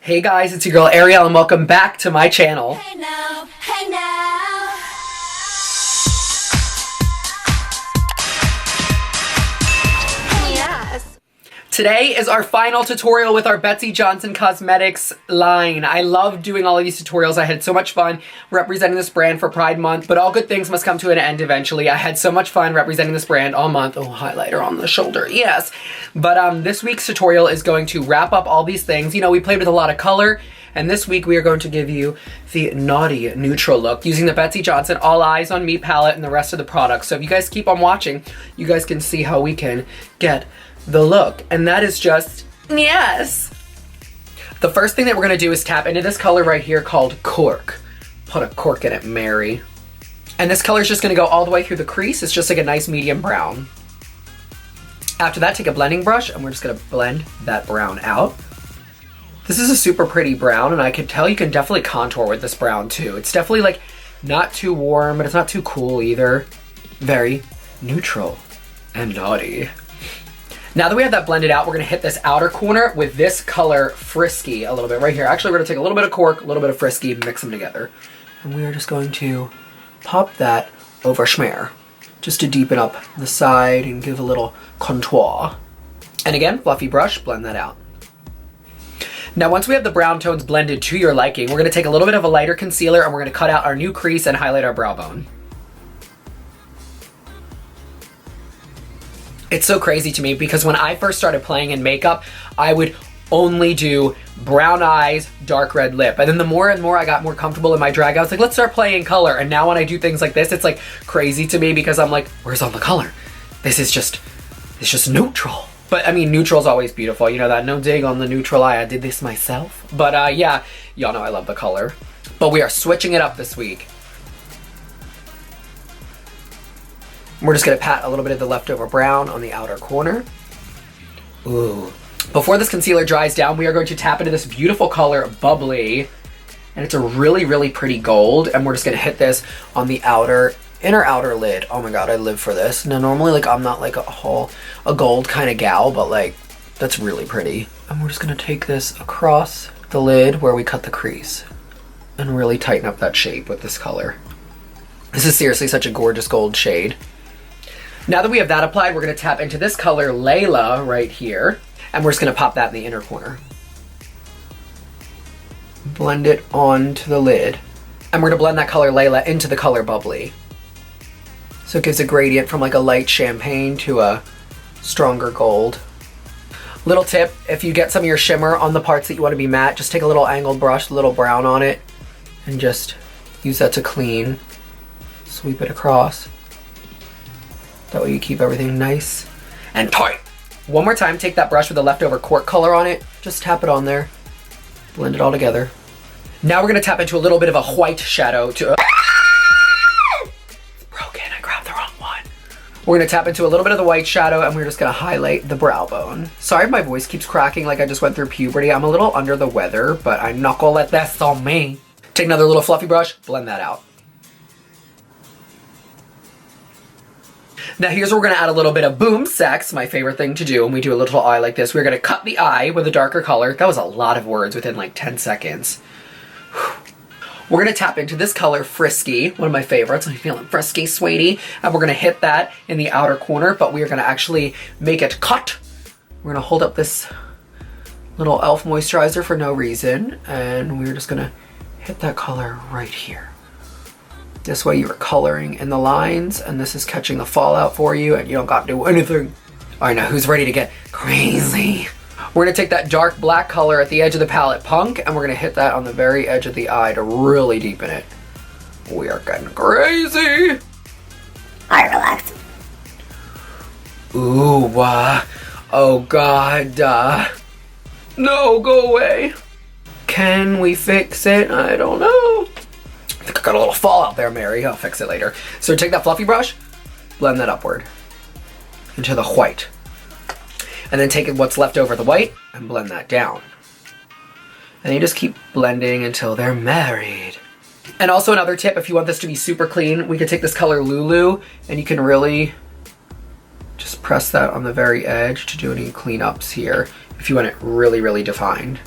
Hey guys, it's your girl Ariel and welcome back to my channel. Hey now, hey now. Yes. Today is our final tutorial with our Betsey Johnson Cosmetics line. I love doing all of these tutorials. I had so much fun representing this brand for Pride Month, but all good things must come to an end eventually. I had so much fun representing this brand all month. Oh, highlighter on the shoulder, yes. But this week's tutorial is going to wrap up all these things. You know, we played with a lot of color, and this week we are going to give you the naughty neutral look using the Betsey Johnson All Eyes on Me palette and the rest of the products. So if you guys keep on watching, you guys can see how we can get the look, and that is just yes. The first thing that we're gonna do is tap into this color right here called Cork. Put a cork in it, Mary. And this color is just gonna go all the way through the crease. It's just like a nice medium brown. After that, take a blending brush and we're just gonna blend that brown out. This is a super pretty brown, and I can tell you can definitely contour with this brown too. It's definitely like not too warm, but it's not too cool either. Very neutral and naughty. Now that we have that blended out, we're gonna hit this outer corner with this color Frisky a little bit right here. Actually, we're gonna take a little bit of Cork, a little bit of Frisky, mix them together. And we are just going to pop that over schmear, just to deepen up the side and give a little contour. And again, fluffy brush, blend that out. Now, once we have the brown tones blended to your liking, we're gonna take a little bit of a lighter concealer and we're gonna cut out our new crease and highlight our brow bone. It's so crazy to me because when I first started playing in makeup, I would only do brown eyes, dark red lip. And then the more and more I got more comfortable in my drag, I was like, let's start playing color. And now when I do things like this, it's like crazy to me because I'm like, where's all the color? This is just, it's just neutral. But I mean, neutral's always beautiful. You know that, no dig on the neutral eye. I did this myself. But yeah, y'all know I love the color. But we are switching it up this week. We're just gonna pat a little bit of the leftover brown on the outer corner. Ooh. Before this concealer dries down, we are going to tap into this beautiful color, Bubbly. And it's a really, really pretty gold. And we're just gonna hit this on the inner outer lid. Oh my God, I live for this. Now, normally, like, I'm not like a gold kind of gal, but like, that's really pretty. And we're just gonna take this across the lid where we cut the crease and really tighten up that shape with this color. This is seriously such a gorgeous gold shade. Now that we have that applied, we're gonna tap into this color, Layla, right here, and we're just gonna pop that in the inner corner. Blend it onto the lid. And we're gonna blend that color, Layla, into the color Bubbly. So it gives a gradient from like a light champagne to a stronger gold. Little tip, if you get some of your shimmer on the parts that you wanna be matte, just take a little angled brush, a little brown on it, and just use that to clean. Sweep it across. That way you keep everything nice and tight. One more time, take that brush with the leftover Cork color on it. Just tap it on there. Blend it all together. Now we're gonna tap into a little bit of a white shadow to... It's broken, I grabbed the wrong one. We're gonna tap into a little bit of the white shadow and we're just gonna highlight the brow bone. Sorry if my voice keeps cracking like I just went through puberty. I'm a little under the weather, but I'm not gonna let that on me. Take another little fluffy brush, blend that out. Now here's where we're gonna add a little bit of Boom Sex, my favorite thing to do when we do a little eye like this. We're gonna cut the eye with a darker color. That was a lot of words within like 10 seconds. We're gonna tap into this color, Frisky, one of my favorites. I'm feeling frisky, sweetie. And we're gonna hit that in the outer corner, but we are gonna actually make it cut. We're gonna hold up this little e.l.f. moisturizer for no reason, and we're just gonna hit that color right here. This way you're coloring in the lines, and this is catching the fallout for you, and you don't got to do anything. All right, now who's ready to get crazy? We're gonna take that dark black color at the edge of the palette, Punk, and we're gonna hit that on the very edge of the eye to really deepen it. We are getting crazy. All right, relax. Ooh, oh God. No, go away. Can we fix it? I don't know. I think I got a little fallout there, Mary. I'll fix it later. So take that fluffy brush, blend that upward into the white. And then take what's left over the white and blend that down. And you just keep blending until they're married. And also another tip, if you want this to be super clean, we could take this color Lulu and you can really just press that on the very edge to do any cleanups here if you want it really, really defined.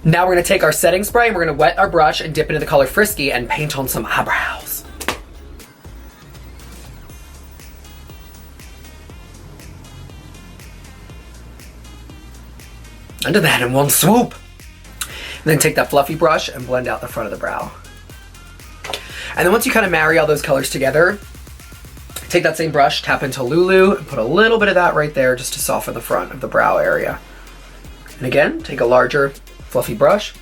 Now we're gonna take our setting spray and we're gonna wet our brush and dip into the color Frisky and paint on some eyebrows. And do that in one swoop. And then take that fluffy brush and blend out the front of the brow. And then once you kind of marry all those colors together, take that same brush, tap into Lulu, and put a little bit of that right there just to soften the front of the brow area. And again, take a larger fluffy brush,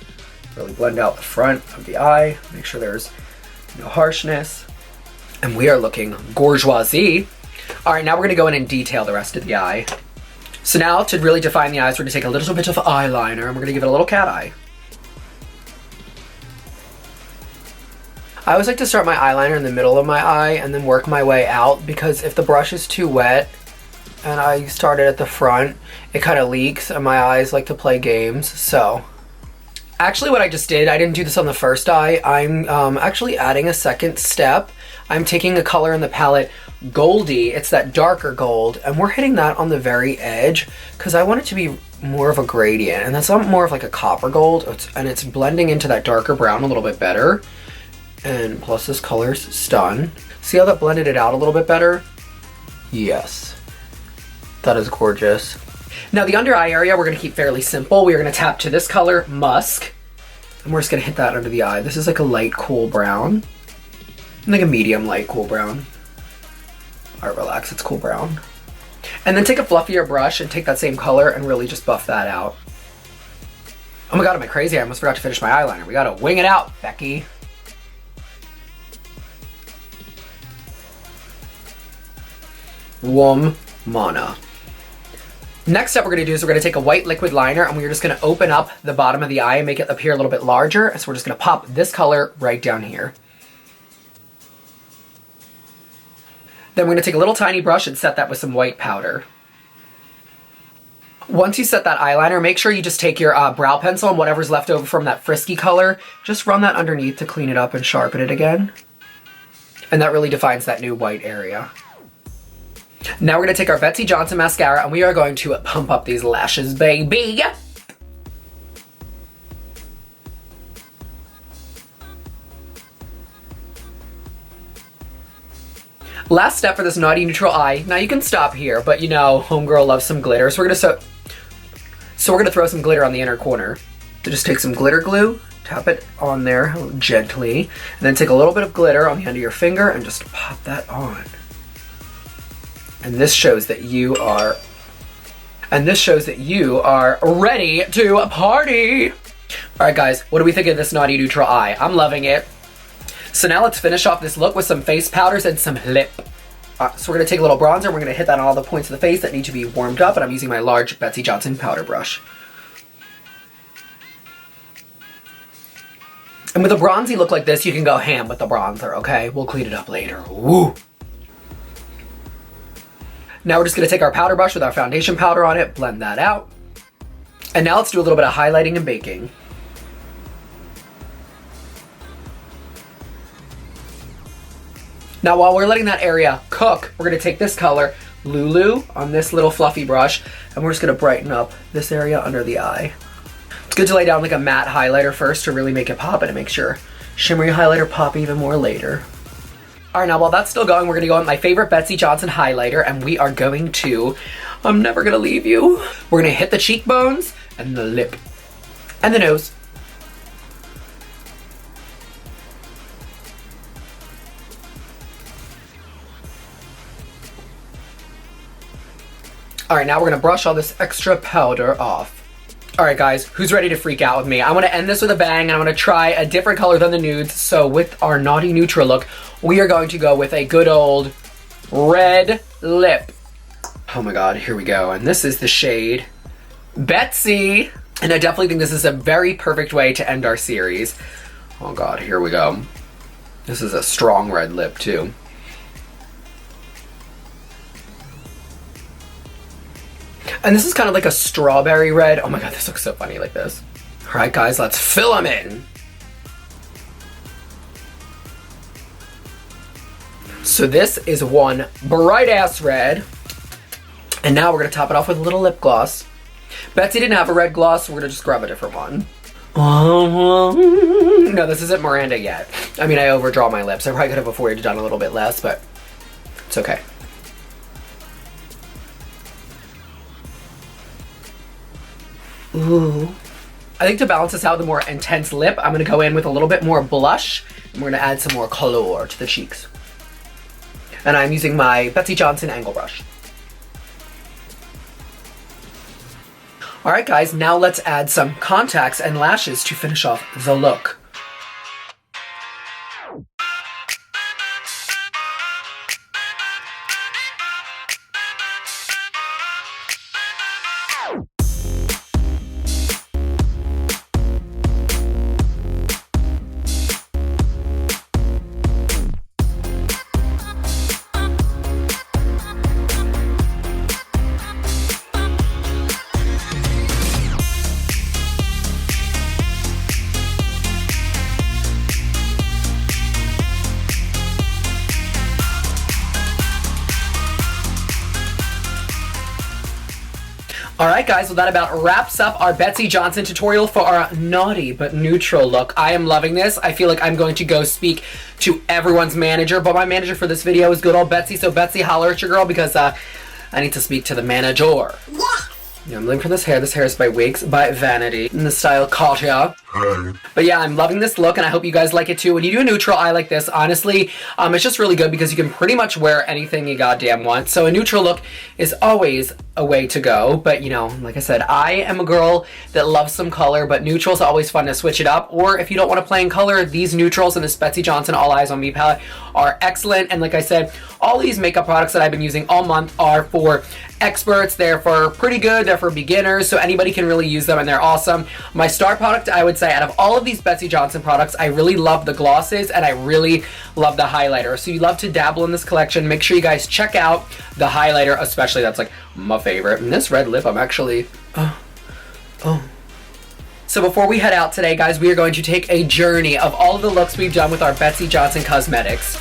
really blend out the front of the eye, make sure there's no harshness. And we are looking bourgeoisie. All right, now we're gonna go in and detail the rest of the eye. So now to really define the eyes, we're gonna take a little bit of eyeliner and we're gonna give it a little cat eye. I always like to start my eyeliner in the middle of my eye and then work my way out, because if the brush is too wet and I start it at the front, it kind of leaks and my eyes like to play games. So actually what I just did, I didn't do this on the first eye. I'm actually adding a second step. I'm taking a color in the palette Goldie, it's that darker gold, and we're hitting that on the very edge because I want it to be more of a gradient, and that's more of like a copper gold, and it's blending into that darker brown a little bit better. And plus this color's Stun. See how that blended it out a little bit better? Yes. That is gorgeous. Now the under eye area we're gonna keep fairly simple. We are gonna tap to this color, Musk, and we're just gonna hit that under the eye. This is like a light cool brown. Like a medium light cool brown. All right, relax, it's cool brown. And then take a fluffier brush and take that same color and really just buff that out. Oh my God, am I crazy? I almost forgot to finish my eyeliner. We gotta wing it out, Becky. Mana. Next step we're gonna do is we're gonna take a white liquid liner and we're just gonna open up the bottom of the eye and make it appear a little bit larger. So we're just gonna pop this color right down here. Then we're gonna take a little tiny brush and set that with some white powder. Once you set that eyeliner, make sure you just take your brow pencil and whatever's left over from that Frisky color, just run that underneath to clean it up and sharpen it again. And that really defines that new white area. Now we're gonna take our Betsey Johnson mascara and we are going to pump up these lashes, baby. Last step for this naughty neutral eye. Now you can stop here, but you know, homegirl loves some glitter. So we're gonna throw some glitter on the inner corner. So just take some glitter glue, tap it on there gently, and then take a little bit of glitter on the end of your finger and just pop that on. And this shows that you are ready to party. All right, guys, what do we think of this naughty neutral eye? I'm loving it. So now let's finish off this look with some face powders and some lip. So we're gonna take a little bronzer and we're gonna hit that on all the points of the face that need to be warmed up, and I'm using my large Betsey Johnson powder brush. And with a bronzy look like this, you can go ham with the bronzer, okay? We'll clean it up later. Woo! Now we're just gonna take our powder brush with our foundation powder on it, blend that out. And now let's do a little bit of highlighting and baking. Now while we're letting that area cook, we're gonna take this color, Lulu, on this little fluffy brush, and we're just gonna brighten up this area under the eye. It's good to lay down like a matte highlighter first to really make it pop, and it makes your shimmery highlighter pop even more later. All right, now while that's still going, we're gonna go with my favorite Betsey Johnson highlighter, and we are going to, I'm never gonna leave you. We're gonna hit the cheekbones and the lip and the nose. All right, now we're gonna brush all this extra powder off. All right, guys, who's ready to freak out with me? I wanna end this with a bang, and I'm gonna try a different color than the nudes. So with our naughty neutral look, we are going to go with a good old red lip. Oh my God, here we go. And this is the shade Betsey. And I definitely think this is a very perfect way to end our series. Oh God, here we go. This is a strong red lip too. And this is kind of like a strawberry red. Oh my God, this looks so funny like this. All right, guys, let's fill them in. So this is one bright ass red. And now we're gonna top it off with a little lip gloss. Betsey didn't have a red gloss, so we're gonna just grab a different one. No, this isn't Miranda yet. I mean, I overdraw my lips. I probably could have afforded done a little bit less, but it's okay. Ooh. I think to balance this out, the more intense lip, I'm gonna go in with a little bit more blush, and we're gonna add some more color to the cheeks. And I'm using my Betsey Johnson angle brush. All right, guys, now let's add some contacts and lashes to finish off the look. Alright guys, well that about wraps up our Betsey Johnson tutorial for our naughty but neutral look. I am loving this. I feel like I'm going to go speak to everyone's manager, but my manager for this video is good old Betsey, so Betsey, holler at your girl because I need to speak to the manager. Yeah, I'm looking for this hair. This hair is by Wigs by Vanity in the style Katya. Hey. But yeah, I'm loving this look and I hope you guys like it too. When you do a neutral eye like this, honestly, it's just really good because you can pretty much wear anything you goddamn want. So a neutral look is always a way to go. But you know, like I said, I am a girl that loves some color, but neutral's always fun to switch it up. Or if you don't want to play in color, these neutrals in this Betsey Johnson All Eyes on Me palette are excellent. And like I said, all these makeup products that I've been using all month are for experts. They're for pretty good, they're for beginners, so anybody can really use them and they're awesome. My star product, I would say, out of all of these Betsey Johnson products, I really love the glosses and I really love the highlighter. So you love to dabble in this collection, make sure you guys check out the highlighter, especially. That's like my favorite. And this red lip, I'm actually, So before we head out today, guys, we are going to take a journey of all of the looks we've done with our Betsey Johnson cosmetics.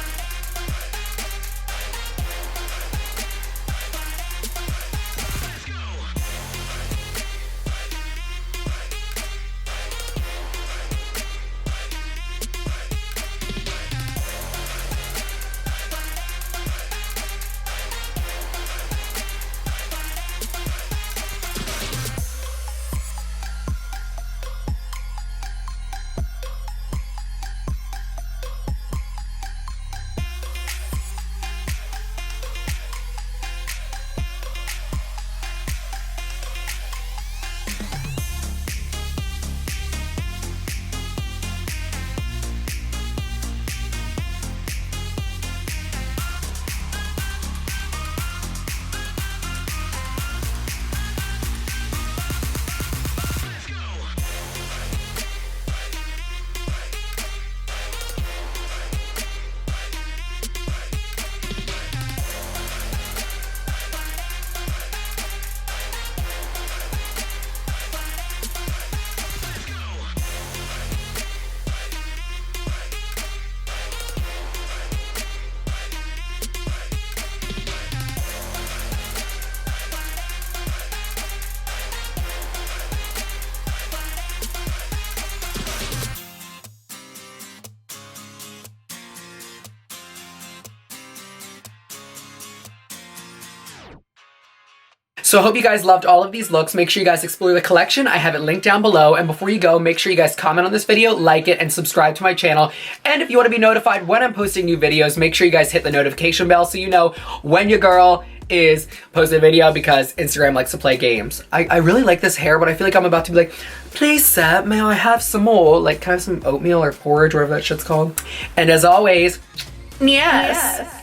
So I hope you guys loved all of these looks. Make sure you guys explore the collection. I have it linked down below. And before you go, make sure you guys comment on this video, like it, and subscribe to my channel. And if you want to be notified when I'm posting new videos, make sure you guys hit the notification bell so you know when your girl is posting a video, because Instagram likes to play games. I really like this hair, but I feel like I'm about to be like, please, Seth, may I have some more? Like, kind of some oatmeal or porridge, whatever that shit's called. And as always, yes.